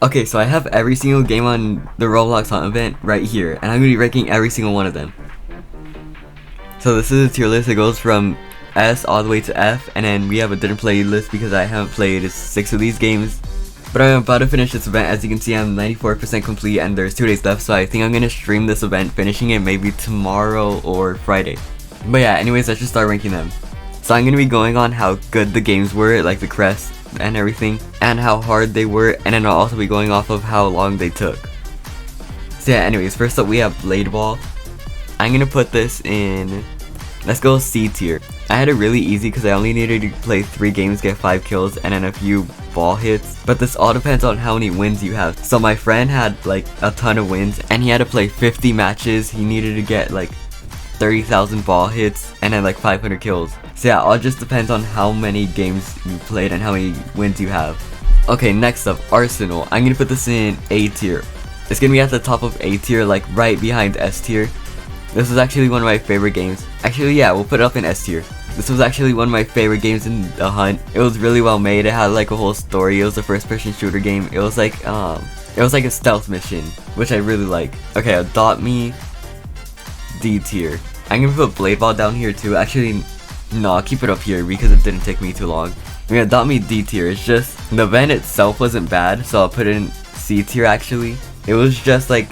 Okay, so I have every single game on the Roblox Hunt event right here, and I'm going to be ranking every single one of them. So this is a tier list. It goes from S all the way to F, and then we have a different playlist because I haven't played 6 of these games. But I'm about to finish this event. As you can see, I'm 94% complete and there's 2 days left, so I think I'm going to stream this event, finishing it maybe tomorrow or Friday. But yeah, anyways, let's just start ranking them. So I'm going to be going on how good the games were, like the crest and everything, and how hard they were, and then I'll also be going off of how long they took. So yeah, anyways, first up we have Blade Ball. I'm going to put this in, let's go C tier. I had it really easy because I only needed to play 3 games, get 5 kills, and then a few ball hits, but this all depends on how many wins you have. So my friend had like a ton of wins, and he had to play 50 matches. He needed to get like 30,000 ball hits and then like 500 kills. So yeah, all just depends on how many games you played and how many wins you have. Okay, next up, Arsenal. I'm gonna put this in A tier. It's gonna be at the top of A tier, like right behind S tier. This was actually one of my favorite games. Actually, yeah, we'll put it up in S tier. This was actually one of my favorite games in the Hunt. It was really well made. It had like a whole story. It was a first-person shooter game. It was like a stealth mission, which I really like. Okay, Adopt Me, D tier. I'm gonna put Blade Ball down here too. Actually, no, I'll keep it up here because it didn't take me too long. I'm gonna Adopt Me, D tier. It's just the event itself wasn't bad, so I'll put it in C tier. Actually, it was just like,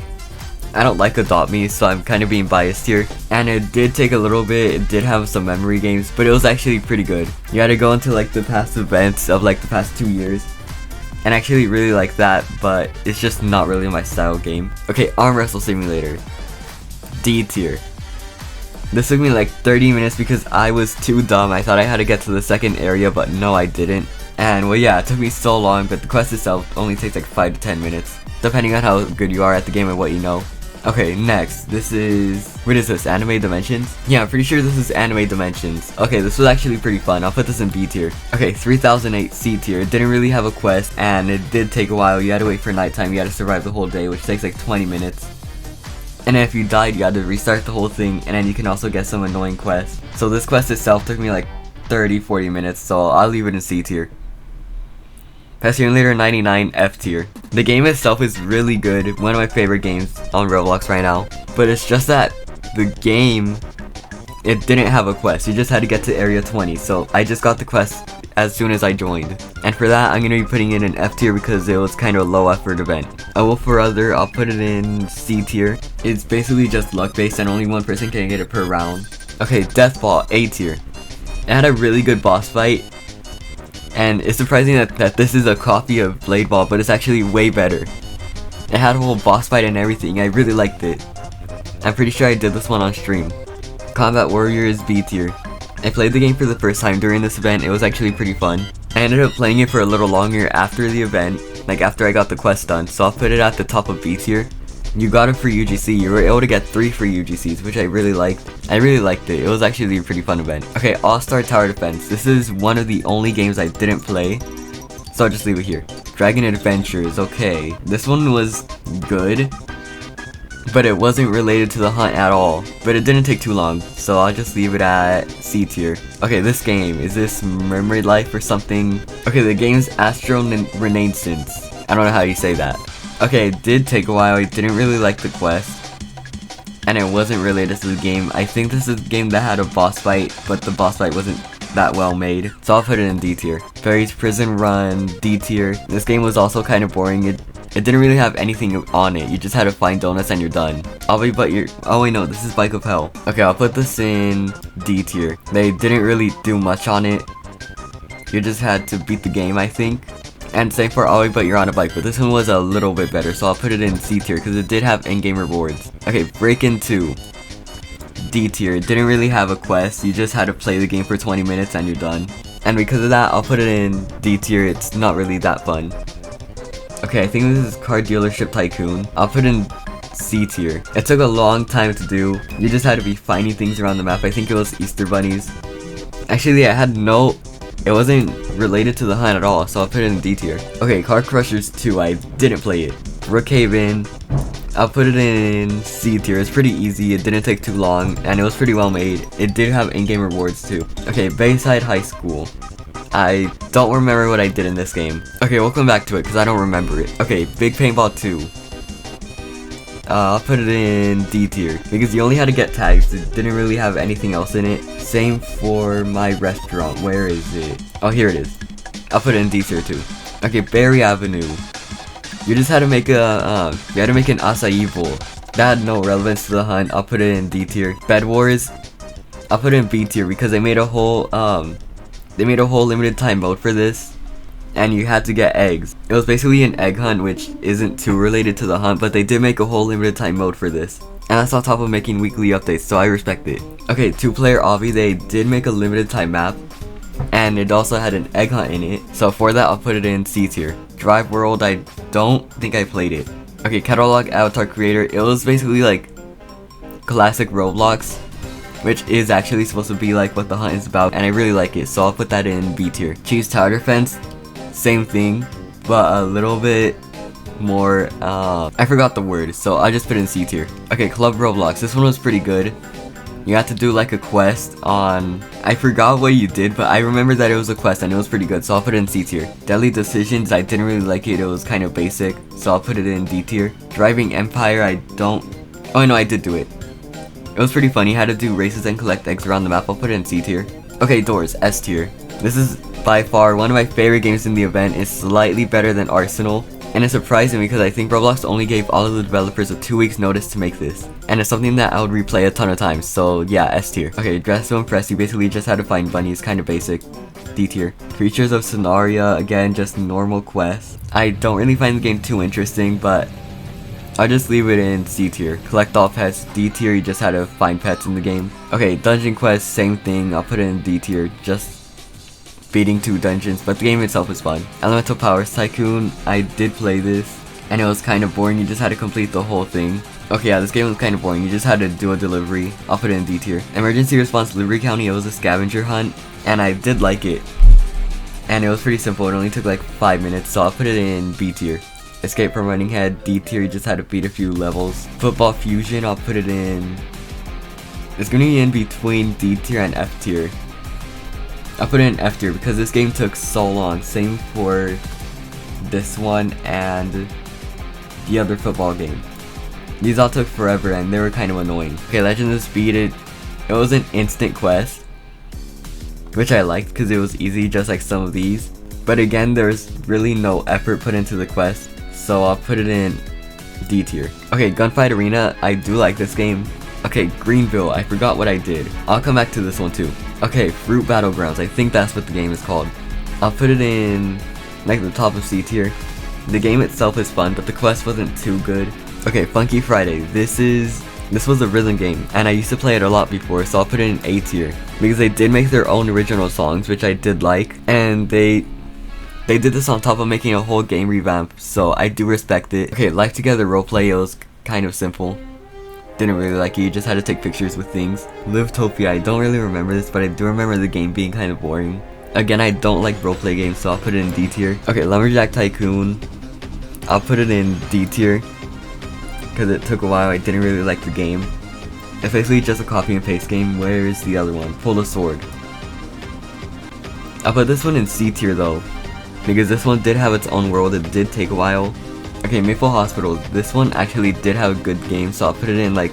I don't like Adopt Me, so I'm kind of being biased here. And it did take a little bit, it did have some memory games, but it was actually pretty good. You had to go into like the past events of like the past 2 years, and I actually really like that, but it's just not really my style game. Okay, Arm Wrestle Simulator, D tier. This took me like 30 minutes because I was too dumb. I thought I had to get to the second area, but no, I didn't. And well, yeah, it took me so long, but the quest itself only takes like 5 to 10 minutes, depending on how good you are at the game and what you know. Okay, next, this is, what is this, Anime Dimensions? Yeah, I'm pretty sure this is Anime Dimensions. Okay, this was actually pretty fun. I'll put this in B tier. Okay, 3008 C tier. It didn't really have a quest, and it did take a while. You had to wait for nighttime. You had to survive the whole day, which takes like 20 minutes. And then if you died, you had to restart the whole thing, and then you can also get some annoying quests. So this quest itself took me like 30-40 minutes, so I'll leave it in C tier. Pet Simulator 99 F tier. The game itself is really good, one of my favorite games on Roblox right now. But it's just that the game, it didn't have a quest. You just had to get to area 20, so I just got the quest as soon as I joined. And for that, I'm going to be putting it in F tier because it was kind of a low effort event. A Wolf for Other, I'll put it in C tier. It's basically just luck based and only one person can get it per round. Okay, Death Ball, A tier. It had a really good boss fight. And it's surprising that this is a copy of Blade Ball, but it's actually way better. It had a whole boss fight and everything. I really liked it. I'm pretty sure I did this one on stream. Combat Warriors, B tier. I played the game for the first time during this event. It was actually pretty fun. I ended up playing it for a little longer after the event, like after I got the quest done, so I'll put it at the top of B tier. You got a free UGC. You were able to get 3 free UGCs, which I really liked. I really liked it. It was actually a pretty fun event. Okay, All-Star Tower Defense. This is one of the only games I didn't play, so I'll just leave it here. Dragon Adventures. Okay, this one was good, but it wasn't related to the Hunt at all. But it didn't take too long, so I'll just leave it at C tier. Okay, this game. Is this Mermaid Life or something? Okay, the game's Astro Renaissance. I don't know how you say that. Okay, it did take a while. I didn't really like the quest, and it wasn't related to the game. I think this is a game that had a boss fight, but the boss fight wasn't that well made, so I'll put it in D tier. Fairy's Prison Run, D tier. This game was also kind of boring. It didn't really have anything on it. You just had to find donuts and you're done. Oh wait, no, this is Bike of Hell. Okay, I'll put this in D tier. They didn't really do much on it. You just had to beat the game, I think. And same for Always But You're on a Bike, but this one was a little bit better, so I'll put it in C tier because it did have in-game rewards. Okay, Break-In 2. D tier. It didn't really have a quest. You just had to play the game for 20 minutes and you're done. And because of that, I'll put it in D tier. It's not really that fun. Okay, I think this is Car Dealership Tycoon. I'll put in C tier. It took a long time to do. You just had to be finding things around the map. I think it was Easter bunnies. Actually, it wasn't related to the Hunt at all, so I'll put it in D tier. Okay, Car Crushers 2, I didn't play it. Brookhaven, I'll put it in C tier. It's pretty easy, it didn't take too long, and it was pretty well made. It did have in-game rewards too. Okay, Bayside High School. I don't remember what I did in this game. Okay, we'll come back to it because I don't remember it. Okay, Big Paintball 2. I'll put it in D tier because you only had to get tags. It didn't really have anything else in it. Same for my restaurant. Where is it? Oh, here it is. I'll put it in D tier too. Okay, Berry Avenue. You just had to make a you had to make an acai bowl. That had no relevance to the hunt. I'll put it in D tier. Bed Wars. I'll put it in B tier because they made a whole limited time mode for this. And you had to get eggs. It was basically an egg hunt, which isn't too related to the hunt, but they did make a whole limited time mode for this. And that's on top of making weekly updates, so I respect it. Okay, 2-player obby, they did make a limited time map, and it also had an egg hunt in it. So for that, I'll put it in C tier. Drive World, I don't think I played it. Okay, Catalog Avatar Creator, it was basically like classic Roblox, which is actually supposed to be like what the hunt is about, and I really like it, so I'll put that in B tier. Cheese Tower Defense, same thing, but a little bit more, I forgot the word, so I just put it in C tier. Okay, Club Roblox, this one was pretty good. You had to do like a quest on, I forgot what you did, but I remember that it was a quest and it was pretty good, so I'll put it in C tier. Deadly Decisions, I didn't really like it, it was kind of basic, so I'll put it in D tier. Driving Empire, I don't, oh no, I did do it. It was pretty fun, you had to do races and collect eggs around the map, I'll put it in C tier. Okay, Doors, S tier. This is by far one of my favorite games in the event. It's slightly better than Arsenal, and it's surprising because I think Roblox only gave all of the developers a 2 weeks notice to make this, and it's something that I would replay a ton of times, so yeah, S tier. Okay, Dress to Impress, you basically just had to find bunnies, kind of basic. D tier. Creatures of Sonaria, again, just normal quests. I don't really find the game too interesting, but I'll just leave it in C tier. Collect all pets, D tier, you just had to find pets in the game. Okay, Dungeon Quest, same thing, I'll put it in D tier, just beating 2 dungeons, but the game itself is fun. Elemental Powers Tycoon, I did play this, and it was kind of boring, you just had to complete the whole thing. Okay, yeah, this game was kind of boring, you just had to do a delivery. I'll put it in D tier. Emergency Response Liberty County, it was a scavenger hunt, and I did like it. And it was pretty simple, it only took like 5 minutes, so I'll put it in B tier. Escape from Running Head, D tier, you just had to beat a few levels. Football Fusion, I'll put it in, it's gonna be in between D tier and F tier. I'll put it in F tier because this game took so long. Same for this one and the other football game. These all took forever and they were kind of annoying. Okay, Legend of Speed, it was an instant quest, which I liked because it was easy just like some of these. But again, there's really no effort put into the quest, so I'll put it in D tier. Okay, Gunfight Arena, I do like this game. Okay, Greenville, I forgot what I did. I'll come back to this one too. Okay, Fruit Battlegrounds, I think that's what the game is called. I'll put it in like the top of C tier. The game itself is fun, but the quest wasn't too good. Okay, Funky Friday, this was a rhythm game, and I used to play it a lot before, so I'll put it in A tier. Because they did make their own original songs, which I did like, and they did this on top of making a whole game revamp, so I do respect it. Okay, Life Together Roleplay, it was kind of simple. Didn't really like it, you just had to take pictures with things. Livetopia, I don't really remember this, but I do remember the game being kind of boring. Again, I don't like roleplay games, so I'll put it in D tier. Okay, Lumberjack Tycoon, I'll put it in D tier because it took a while, I didn't really like the game. It's basically just a copy and paste game. Where is the other one? Pull the Sword. I'll put this one in C tier though, because this one did have its own world, it did take a while. Okay, Maple Hospital, this one actually did have a good game, so I'll put it in like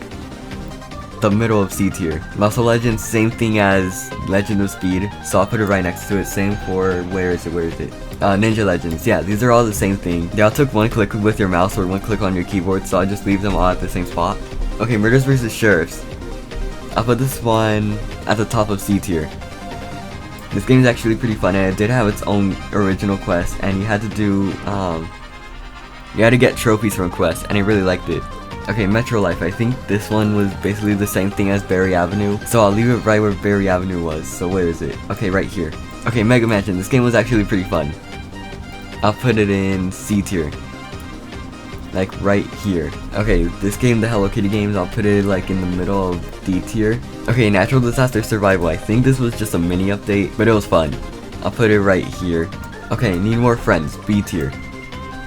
the middle of C tier. Muscle Legends, same thing as Legend of Speed, so I'll put it right next to it. Same for, where is it? Ninja Legends, yeah, these are all the same thing. They all took one click with your mouse or one click on your keyboard, so I'll just leave them all at the same spot. Okay, Murders vs. Sheriffs, I'll put this one at the top of C tier. This game is actually pretty fun, and it did have its own original quest, and you had to do, you had to get trophies from quests, and I really liked it. Okay, Metro Life, I think this one was basically the same thing as Berry Avenue, so I'll leave it right where Berry Avenue was. So where is it? Okay, right here. Okay, Mega Mansion, this game was actually pretty fun. I'll put it in C tier. Like right here. Okay, this game, the Hello Kitty games, I'll put it like in the middle of D tier. Okay, Natural Disaster Survival, I think this was just a mini update, but it was fun. I'll put it right here. Okay, Need More Friends, B tier.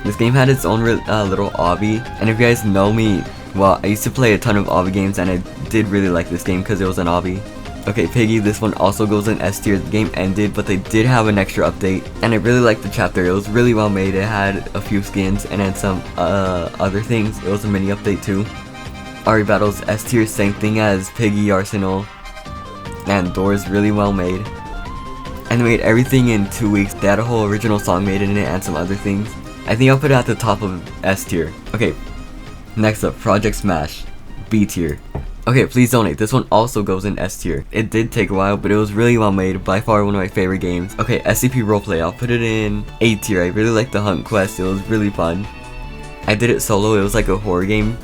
This game had its own little obby, and if you guys know me, well, I used to play a ton of obby games, and I did really like this game because it was an obby. Okay, Piggy, this one also goes in S tier. The game ended, but they did have an extra update, and I really liked the chapter. It was really well made. It had a few skins and then some other things. It was a mini update too. Ari Battles, S tier, same thing as Piggy, Arsenal, and Doors, really well made. And they made everything in 2 weeks. They had a whole original song made in it and some other things. I think I'll put it at the top of S tier. Okay, next up, Project Smash, B tier. Okay, please donate. This one also goes in S tier. It did take a while, but it was really well made. By far one of my favorite games. Okay, SCP Roleplay, I'll put it in A tier. I really liked the Hunt quest. It was really fun. I did it solo. It was like a horror game.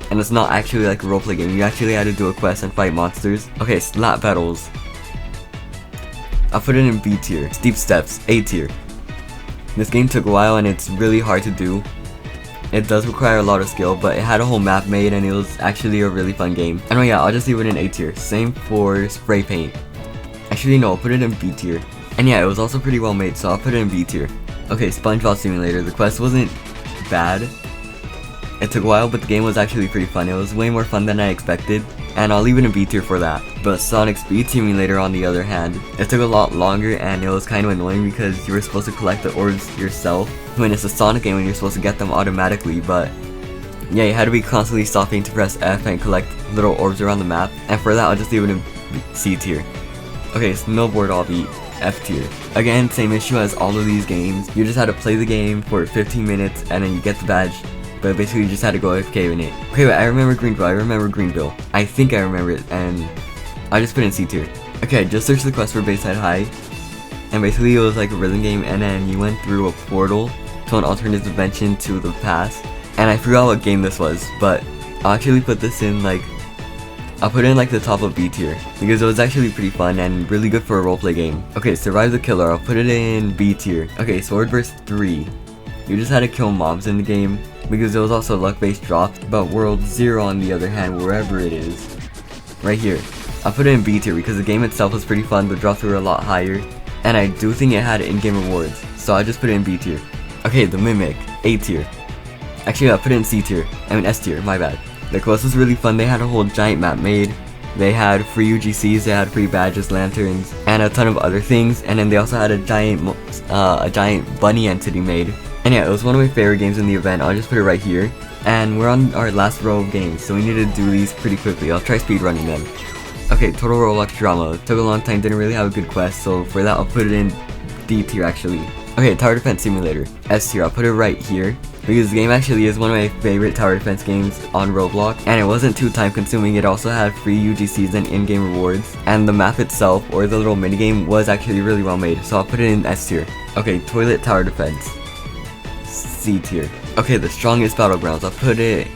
And it's not actually like a roleplay game. You actually had to do a quest and fight monsters. Okay, Slap Battles, I'll put it in B tier. Steep Steps, A tier. This game took a while and it's really hard to do. It does require a lot of skill, but it had a whole map made and it was actually a really fun game. And oh yeah, I'll just leave it in A tier. Same for Spray Paint. Actually no, I'll put it in B tier. And yeah, it was also pretty well made, so I'll put it in B tier. Okay, SpongeBob Simulator. The quest wasn't bad. It took a while, but the game was actually pretty fun. It was way more fun than I expected, and I'll leave it in B tier for that. But Sonic Speed Simulator, on the other hand, it took a lot longer and it was kind of annoying because you were supposed to collect the orbs yourself when it's a Sonic game and you're supposed to get them automatically, but yeah, you had to be constantly stopping to press F and collect little orbs around the map, and for that I'll just leave it in C tier. Okay, Snowboard Obby, F tier. Again, same issue as all of these games. You just had to play the game for 15 minutes and then you get the badge. But basically you just had to go AFK in it. Okay, but I remember Greenville. I think I remember it, and I just put in C tier. Okay, I just searched the quest for Bayside High, and basically it was like a rhythm game, and then you went through a portal to an alternate dimension to the past. And I forgot what game this was, but I'll actually put this in like, I'll put it in like the top of B tier, because it was actually pretty fun and really good for a roleplay game. Okay, Survive the Killer, I'll put it in B tier. Okay, Swordburst 3. You just had to kill mobs in the game, because there was also luck-based drops, but World 0 on the other hand, wherever it is, right here, I'll put it in B tier because the game itself was pretty fun, the drops were a lot higher, and I do think it had in-game rewards, so I just put it in B tier. Okay, The Mimic, A tier. Actually, I'll put it in C tier, S tier, my bad. The quest was really fun. They had a whole giant map made, they had free UGCs, they had free badges, lanterns, and a ton of other things, and then they also had a giant bunny entity made. And yeah, it was one of my favorite games in the event. I'll just put it right here. And we're on our last row of games, so we need to do these pretty quickly. I'll try speedrunning them. Okay, Total Roblox Drama. Took a long time, didn't really have a good quest, so for that I'll put it in D tier actually. Okay, Tower Defense Simulator, S tier. I'll put it right here, because the game actually is one of my favorite tower defense games on Roblox, and it wasn't too time consuming. It also had free UGCs and in-game rewards, and the map itself, or the little minigame, was actually really well made, so I'll put it in S tier. Okay, Toilet Tower Defense, C tier. Okay, The Strongest Battlegrounds, I'll put it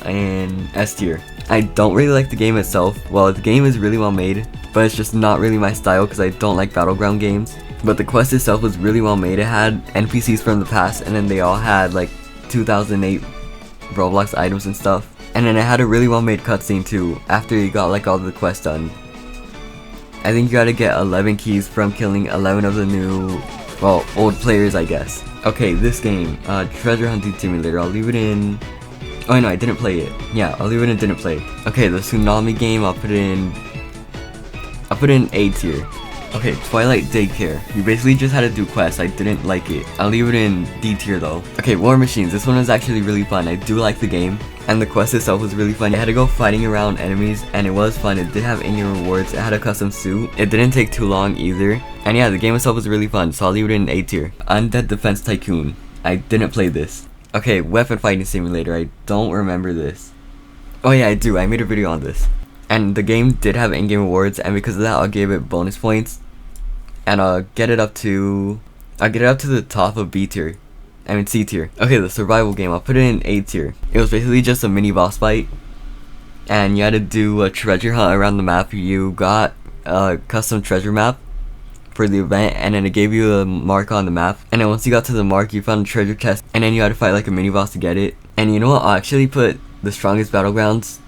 in S tier. I don't really like the game itself. Well, the game is really well made, but it's just not really my style because I don't like battleground games. But the quest itself was really well made. It had NPCs from the past, and then they all had like 2008 Roblox items and stuff. And then it had a really well made cutscene too, after you got like all the quests done. I think you gotta get 11 keys from killing 11 of the new, well, old players, I guess. Okay, this game, Treasure Hunting Simulator, I'll leave it in... Oh no, I didn't play it. Yeah, I'll leave it in didn't play. Okay, the Tsunami game, I'll put it in A tier. Okay, Twilight Daycare. You basically just had to do quests. I didn't like it. I'll leave it in D tier though. Okay, War Machines. This one was actually really fun. I do like the game, and the quest itself was really fun. You had to go fighting around enemies, and it was fun. It did have in-game rewards. It had a custom suit. It didn't take too long either. And yeah, the game itself was really fun, so I'll leave it in A tier. Undead Defense Tycoon. I didn't play this. Okay, Weapon Fighting Simulator. I don't remember this. Oh yeah, I do. I made a video on this. And the game did have in-game rewards, and because of that, I'll give it bonus points. And I'll get it up to the top of B tier. I mean C tier. Okay, the survival game, I'll put it in A tier. It was basically just a mini boss fight, and you had to do a treasure hunt around the map. You got a custom treasure map for the event, and then it gave you a mark on the map, and then once you got to the mark, you found a treasure chest, and then you had to fight like a mini boss to get it. And you know what, I'll actually put The Strongest Battlegrounds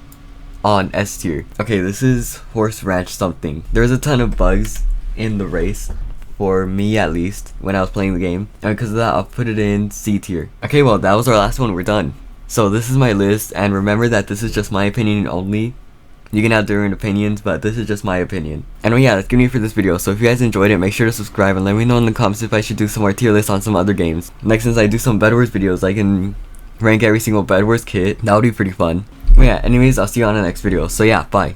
on S tier. Okay, this is Horse Ranch something. There's a ton of bugs in the race, for me at least, when I was playing the game, and because of that I'll put it in C tier. Okay, well that was our last one, we're done. So this is my list, and remember that this is just my opinion only. You can have different opinions, but this is just my opinion. Anyway, yeah, that's gonna be it for this video. So if you guys enjoyed it, make sure to subscribe and let me know in the comments if I should do some more tier lists on some other games. Next, since I do some Bed Wars videos, I can rank every single Bed Wars kit. That would be pretty fun. But yeah, anyways, I'll see you on the next video. So yeah, bye.